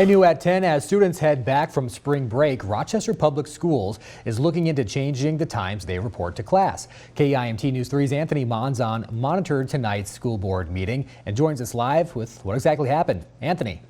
And new at 10, as students head back from spring break, Rochester Public Schools is looking into changing the times they report to class. KIMT News 3's Anthony Monzon monitored tonight's school board meeting and joins us live with what exactly happened. Anthony.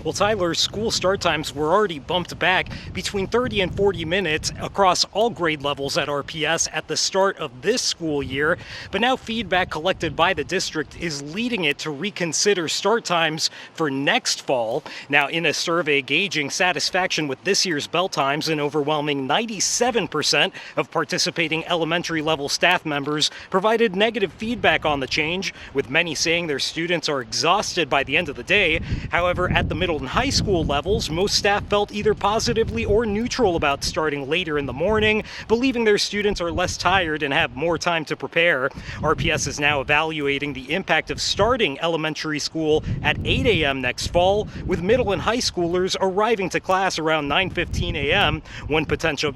Well, Tyler, school start times were already bumped back between 30 and 40 minutes across all grade levels at RPS at the start of this school year. But now feedback collected by the district is leading it to reconsider start times for next fall. Now, in a survey gauging satisfaction with this year's bell times, an overwhelming 97% of participating elementary level staff members provided negative feedback on the change, with many saying their students are exhausted by the end of the day. However, at the middle and high school levels, most staff felt either positively or neutral about starting later in the morning, believing their students are less tired and have more time to prepare. RPS is now evaluating the impact of starting elementary school at 8 a.m. next fall, with middle and high schoolers arriving to class around 9:15 a.m. One potential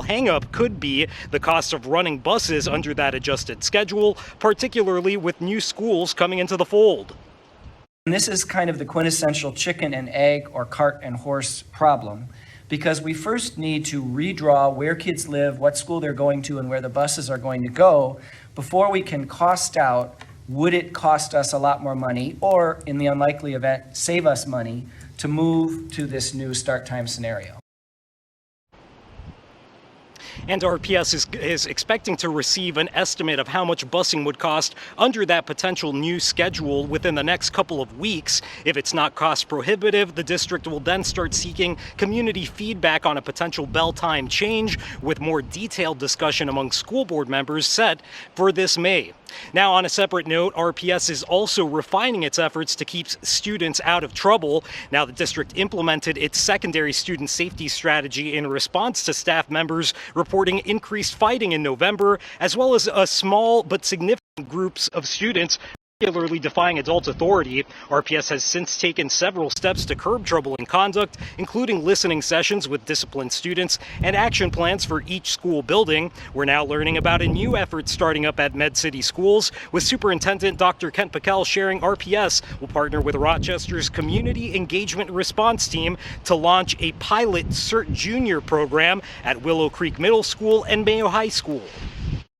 hangup could be the cost of running buses under that adjusted schedule, particularly with new schools coming into the fold. And this is kind of the quintessential chicken and egg or cart and horse problem, because we first need to redraw where kids live, what school they're going to, and where the buses are going to go before we can cost out, would it cost us a lot more money, or in the unlikely event, save us money to move to this new start time scenario. And RPS is expecting to receive an estimate of how much busing would cost under that potential new schedule within the next couple of weeks. If it's not cost prohibitive, the district will then start seeking community feedback on a potential bell time change, with more detailed discussion among school board members set for this May. Now, on a separate note, RPS is also refining its efforts to keep students out of trouble. Now, the district implemented its secondary student safety strategy in response to staff members reporting increased fighting in November, as well as a small but significant groups of students regularly defying adult authority. RPS has since taken several steps to curb troubling conduct, including listening sessions with disciplined students and action plans for each school building. We're now learning about a new effort starting up at Med City Schools, with Superintendent Dr. Kent Packel sharing RPS will partner with Rochester's Community Engagement Response Team to launch a pilot CERT Junior program at Willow Creek Middle School and Mayo High School.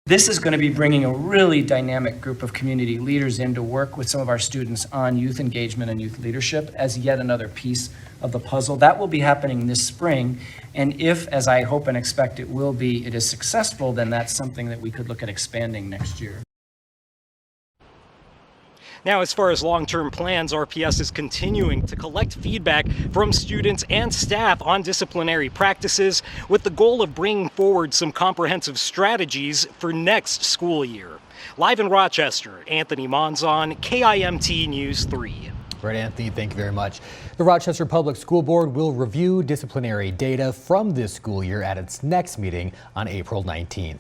This is going to be bringing a really dynamic group of community leaders in to work with some of our students on youth engagement and youth leadership as yet another piece of the puzzle. That will be happening this spring. And if, as I hope and expect it will be, it is successful, then that's something that we could look at expanding next year. Now, as far as long-term plans, RPS is continuing to collect feedback from students and staff on disciplinary practices, with the goal of bringing forward some comprehensive strategies for next school year. Live in Rochester, Anthony Monzon, KIMT News 3. Right, Anthony, thank you very much. The Rochester Public School Board will review disciplinary data from this school year at its next meeting on April 19th.